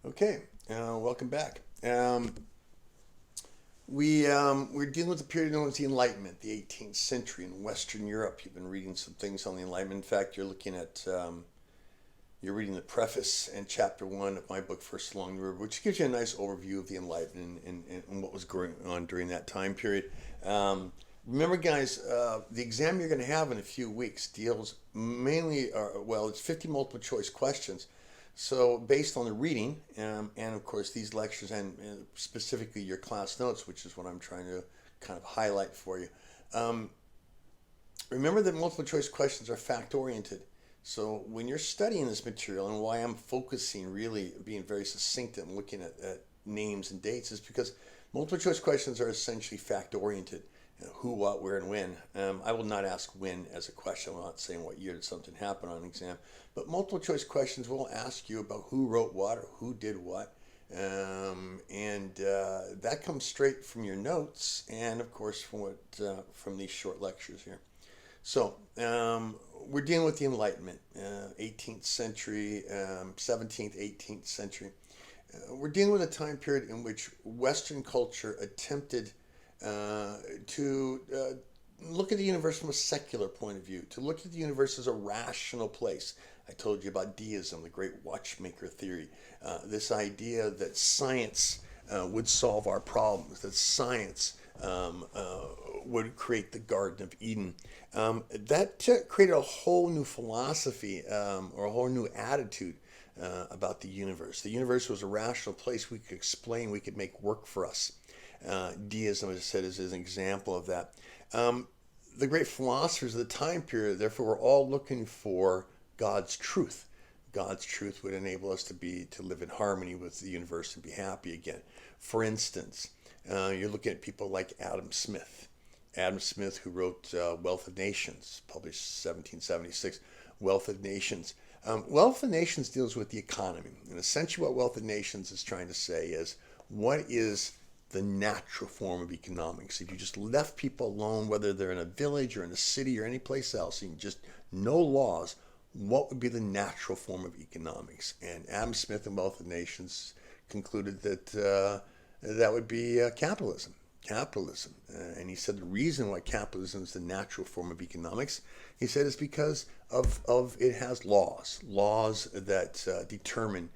Okay, welcome back. We're dealing with the period known as the Enlightenment, the 18th century in Western Europe. You've been reading some things on the Enlightenment. In fact, you're reading the preface and chapter one of my book, First Along the River, which gives you a nice overview of the Enlightenment and what was going on during that time period. Remember, guys, the exam you're going to have in a few weeks deals mainly, it's 50 multiple choice questions. So, based on the reading, and of course these lectures and specifically your class notes, which is what I'm trying to kind of highlight for you, um, remember that multiple choice questions are fact oriented. So, when you're studying this material, and why I'm focusing really being very succinct and looking at names and dates, is because multiple choice questions are essentially fact oriented. Who, what, where, and when. I will not ask when as a question. I'm not saying what year did something happen on an exam. But multiple choice questions will ask you about who wrote what or who did what. And that comes straight from your notes and, of course, from these short lectures here. So, we're dealing with the Enlightenment, 18th century, 17th, 18th century. We're dealing with a time period in which Western culture attempted to look at the universe from a secular point of view, to look at the universe as a rational place. I told you about deism, the great watchmaker theory, this idea that science would solve our problems, that science would create the Garden of Eden. That created a whole new philosophy or a whole new attitude about the universe. The universe was a rational place we could explain, we could make work for us. Deism, as I said, is an example of that. The great philosophers of the time period, therefore, were all looking for God's truth. God's truth would enable us to live in harmony with the universe and be happy again. For instance, you're looking at people like Adam Smith. Adam Smith, who wrote Wealth of Nations, published 1776, Wealth of Nations. Wealth of Nations deals with the economy. And essentially what Wealth of Nations is trying to say is, what is the natural form of economics? If you just left people alone, whether they're in a village or in a city or any place else, and just no laws, what would be the natural form of economics? And Adam Smith in Wealth of Nations concluded that that would be capitalism. Capitalism. And he said the reason why capitalism is the natural form of economics, he said, is because of it has laws that determine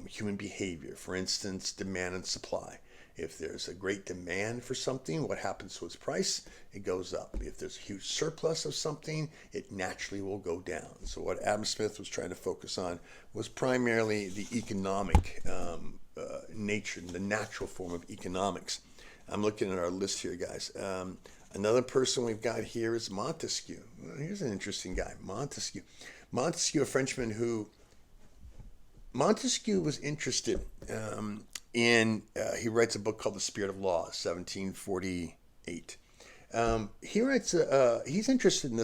human behavior. For instance, demand and supply. If there's a great demand for something, what happens to its price? It goes up. If there's a huge surplus of something, it naturally will go down. So what Adam Smith was trying to focus on was primarily the economic nature, the natural form of economics. I'm looking at our list here, guys. Another person we've got here is Montesquieu. Well, here's an interesting guy, Montesquieu. Montesquieu, a Frenchman who Montesquieu was interested he writes a book called The Spirit of Law, 1748. He's interested in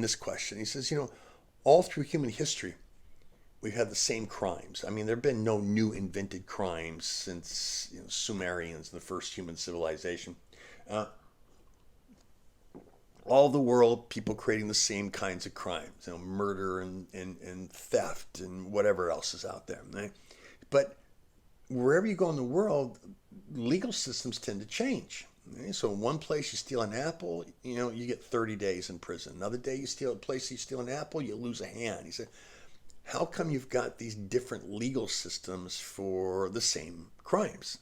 this question. He says, all through human history, we've had the same crimes. I mean, there have been no new invented crimes since Sumerians and the first human civilization. Uh, all the world, people creating the same kinds of crimes, murder and theft and whatever else is out there. Right? But wherever you go in the world, legal systems tend to change. Okay? So in one place you steal an apple, you get 30 days in prison. Another day you steal an apple, you lose a hand. He said, how come you've got these different legal systems for the same crimes?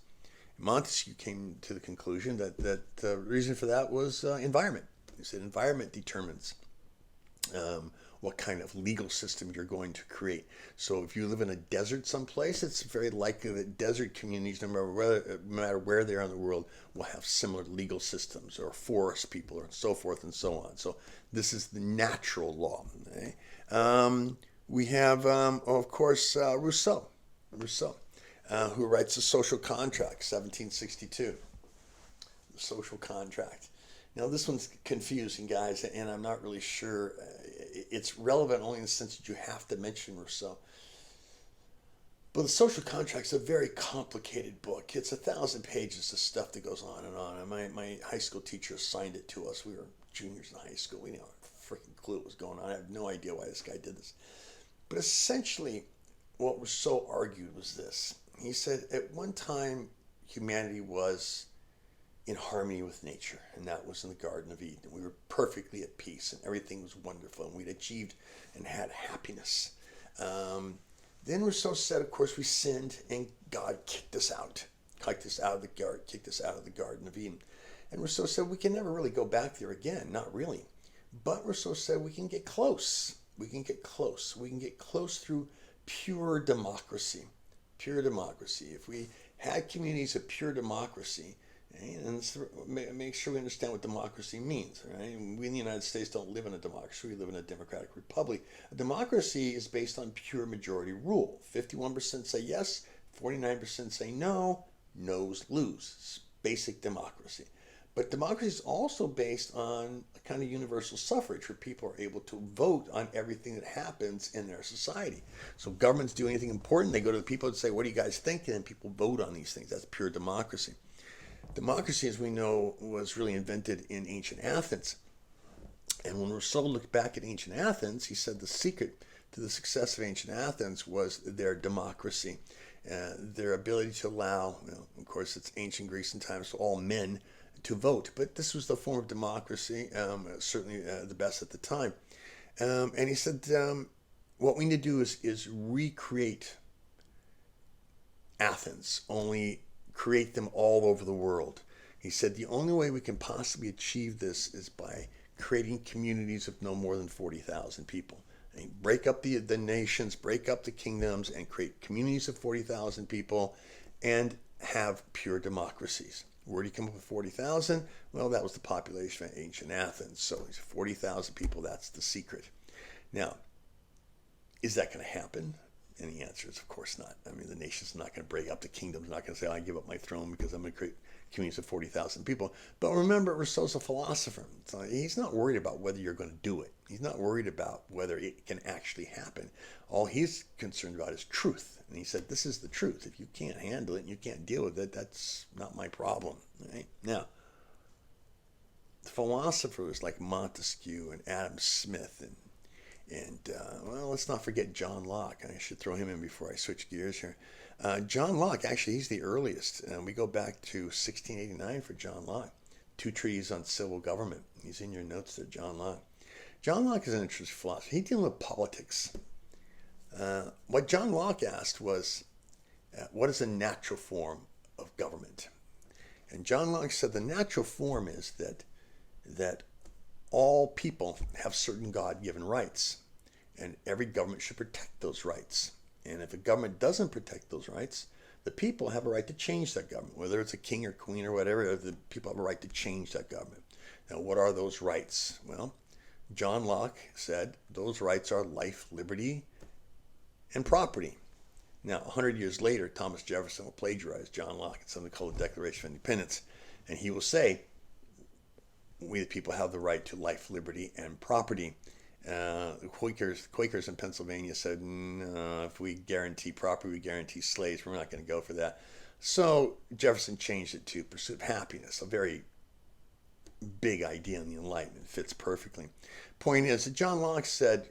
Montesquieu came to the conclusion that the reason for that was environment. He said environment determines what kind of legal system you're going to create. So if you live in a desert someplace, it's very likely that desert communities, no matter where they are in the world, will have similar legal systems, or forest people, or so forth and so on. So this is the natural law. Okay? We have, of course, Rousseau, who writes The Social Contract, 1762. The Social Contract. Now, this one's confusing, guys, and I'm not really sure. It's relevant only in the sense that you have to mention Rousseau. But The Social Contract is a very complicated book. It's 1,000 pages of stuff that goes on and on. And my high school teacher assigned it to us. We were juniors in high school. We didn't have a freaking clue what was going on. I have no idea why this guy did this. But essentially, what was so argued was this. He said at one time humanity was in harmony with nature, and that was in the Garden of Eden. We were perfectly at peace, and everything was wonderful, and we'd achieved and had happiness. Then Rousseau said, of course, we sinned, and God kicked us out, kicked us out of the Garden of Eden. And Rousseau said we can never really go back there again, not really. But Rousseau said we can get close. We can get close. We can get close through pure democracy. Pure democracy. If we had communities of pure democracy, and make sure we understand what democracy means. Right? We in the United States don't live in a democracy. We live in a democratic republic. A democracy is based on pure majority rule. 51% say yes, 49% say no. No's lose. It's basic democracy. But democracy is also based on a kind of universal suffrage where people are able to vote on everything that happens in their society. So governments do anything important, they go to the people and say, what do you guys think? And then people vote on these things. That's pure democracy. Democracy, as we know, was really invented in ancient Athens. And when Rousseau looked back at ancient Athens, he said the secret to the success of ancient Athens was their democracy, their ability to allow, of course, it's ancient Greece and times, so all men to vote. But this was the form of democracy, certainly the best at the time. And he said, what we need to do is recreate Athens, only create them all over the world. He said the only way we can possibly achieve this is by creating communities of no more than 40,000 people. And break up the nations, break up the kingdoms, and create communities of 40,000 people and have pure democracies. Where do you come up with 40,000? Well, that was the population of ancient Athens. So 40,000 people, that's the secret. Now, is that going to happen? And the answer is, of course not. I mean, the nation's not going to break up. The kingdom's not going to say, I give up my throne because I'm going to create communities of 40,000 people. But remember, Rousseau's a philosopher. So he's not worried about whether you're going to do it. He's not worried about whether it can actually happen. All he's concerned about is truth. And he said, this is the truth. If you can't handle it and you can't deal with it, that's not my problem. Right? Now, philosophers like Montesquieu and Adam Smith and well, let's not forget John Locke. I should throw him in before I switch gears here. John Locke, actually, he's the earliest. We go back to 1689 for John Locke. 2 treatises on civil government. He's in your notes there, John Locke. John Locke is an interesting philosopher. He deals with politics. What John Locke asked was, what is the natural form of government? And John Locke said the natural form is that all people have certain God-given rights, and every government should protect those rights. And if a government doesn't protect those rights, the people have a right to change that government. Whether it's a king or queen or whatever, the people have a right to change that government. Now, what are those rights? Well, John Locke said those rights are life, liberty, and property. Now, 100 years later, Thomas Jefferson will plagiarize John Locke in something called the Declaration of Independence, and he will say, we the people have the right to life, liberty, and property. The Quakers in Pennsylvania said, no, if we guarantee property, we guarantee slaves. We're not going to go for that. So Jefferson changed it to pursuit of happiness, a very big idea in the Enlightenment. It fits perfectly. Point is that John Locke said,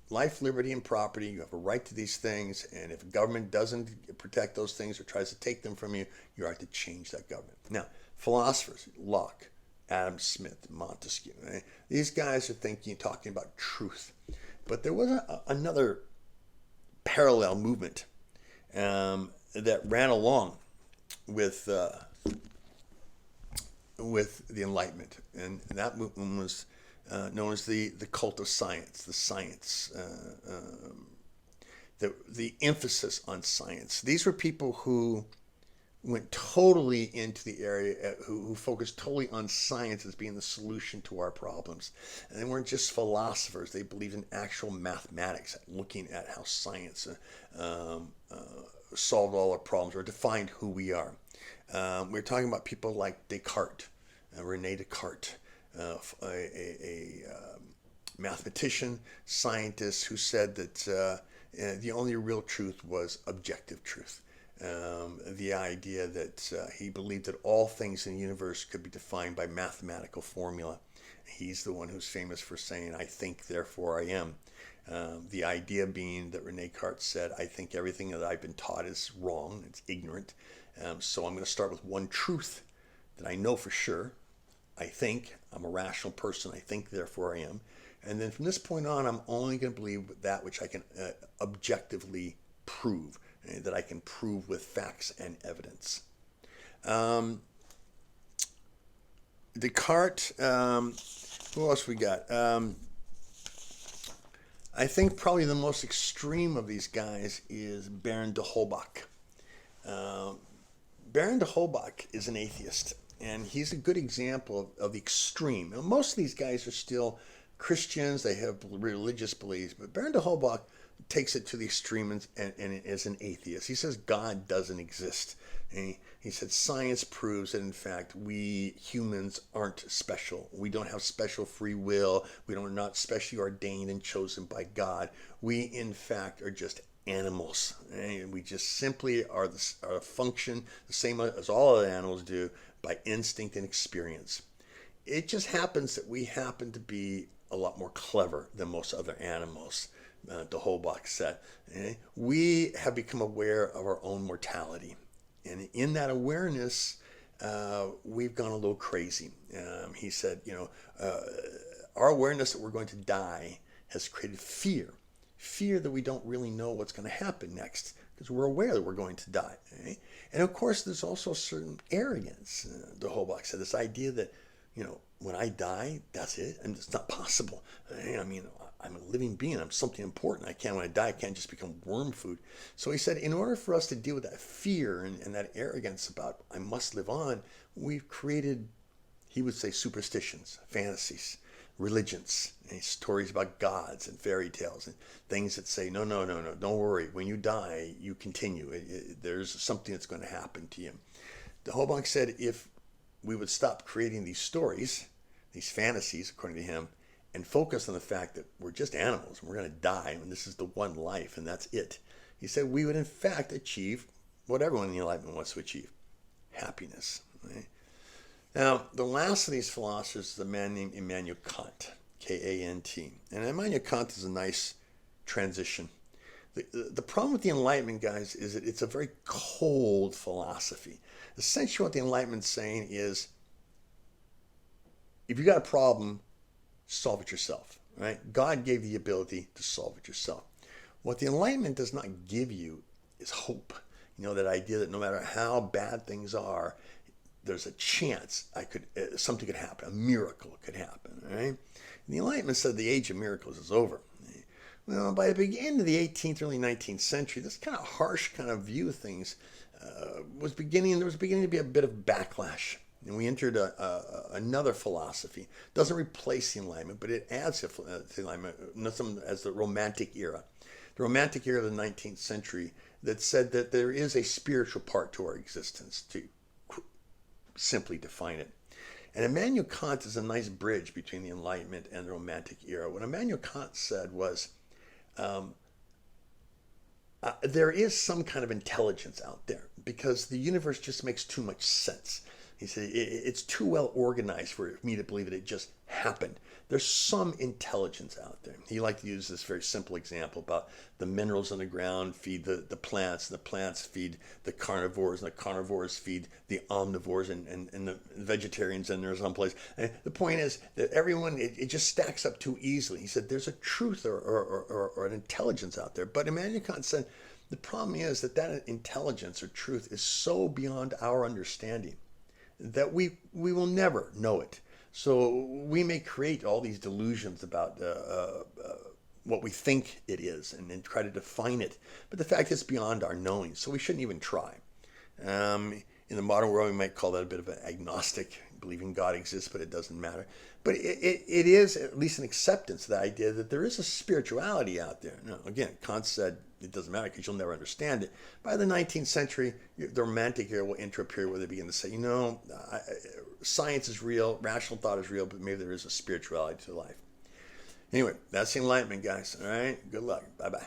life, liberty, and property, you have a right to these things, and if a government doesn't protect those things or tries to take them from you, you have to change that government. Now, philosophers, Locke, Adam Smith, Montesquieu. Right? These guys are talking about truth. But there was another parallel movement that ran along with the Enlightenment. And that movement was known as the cult of science, the emphasis on science. These were people who went totally into the area, who focused totally on science as being the solution to our problems. And they weren't just philosophers. They believed in actual mathematics, looking at how science solved all our problems or defined who we are. We're talking about people like Descartes, René Descartes, a mathematician, scientist who said that the only real truth was objective truth. The idea that he believed that all things in the universe could be defined by mathematical formula. He's the one who's famous for saying, I think, therefore I am. The idea being that Rene Descartes said, I think everything that I've been taught is wrong, it's ignorant. So I'm going to start with one truth that I know for sure. I think I'm a rational person. I think, therefore I am. And then from this point on, I'm only going to believe that which I can objectively prove, that I can prove with facts and evidence. Descartes, who else we got? I think probably the most extreme of these guys is Baron de Holbach. Baron de Holbach is an atheist, and he's a good example of the extreme. Now, most of these guys are still Christians, they have religious beliefs, but Baron de Holbach takes it to the extreme and is an atheist. He says God doesn't exist. And he said science proves that in fact we humans aren't special. We don't have special free will. We're not specially ordained and chosen by God. We in fact are just animals. And we just simply are a function the same as all other animals do by instinct and experience. It just happens that we happen to be a lot more clever than most other animals. De Holbach said, we have become aware of our own mortality. And in that awareness, we've gone a little crazy. He said, our awareness that we're going to die has created fear. Fear that we don't really know what's going to happen next because we're aware that we're going to die. And of course, there's also certain arrogance. De Holbach said this idea that, when I die, that's it. And it's not possible. I'm a living being. I'm something important. When I die, I can't just become worm food. So he said, in order for us to deal with that fear and that arrogance about I must live on, we've created, he would say, superstitions, fantasies, religions, and stories about gods and fairy tales and things that say, no, don't worry. When you die, you continue. There's something that's going to happen to you. De Holbach said if we would stop creating these stories, these fantasies, according to him, and focus on the fact that we're just animals and we're going to die and this is the one life and that's it. He said we would in fact achieve what everyone in the Enlightenment wants to achieve, happiness. Right? Now, the last of these philosophers is a man named Immanuel Kant, K-A-N-T. And Immanuel Kant is a nice transition. The problem with the Enlightenment, guys, is that it's a very cold philosophy. Essentially what the Enlightenment's saying is if you got a problem, solve it yourself, right? God gave you the ability to solve it yourself. What the Enlightenment does not give you is hope. That idea that no matter how bad things are, there's a chance something could happen, a miracle could happen, right? And the Enlightenment said the age of miracles is over. Well, by the beginning of the 18th, early 19th century, this kind of harsh kind of view of things there was beginning to be a bit of backlash. And we entered another philosophy. It doesn't replace the Enlightenment, but it adds to the Enlightenment as the Romantic era. The Romantic era of the 19th century that said that there is a spiritual part to our existence, to simply define it. And Immanuel Kant is a nice bridge between the Enlightenment and the Romantic era. What Immanuel Kant said was, there is some kind of intelligence out there because the universe just makes too much sense. He said, it's too well organized for me to believe that it just happened. There's some intelligence out there. He liked to use this very simple example about the minerals in the ground feed the plants, and the plants feed the carnivores, and the carnivores feed the omnivores, and the vegetarians in there someplace. And the point is that everyone, it just stacks up too easily. He said, there's a truth or an intelligence out there. But Immanuel Kant said, the problem is that intelligence or truth is so beyond our understanding that we will never know it. So we may create all these delusions about what we think it is and then try to define it. But the fact is beyond our knowing, so we shouldn't even try. In the modern world, we might call that a bit of an agnostic, believing God exists, but it doesn't matter. But it is at least an acceptance of the idea that there is a spirituality out there. Now, again, Kant said it doesn't matter because you'll never understand it. By the 19th century, the Romantic era will enter a period where they begin to say, science is real, rational thought is real, but maybe there is a spirituality to life. Anyway, that's the Enlightenment, guys. All right? Good luck. Bye-bye.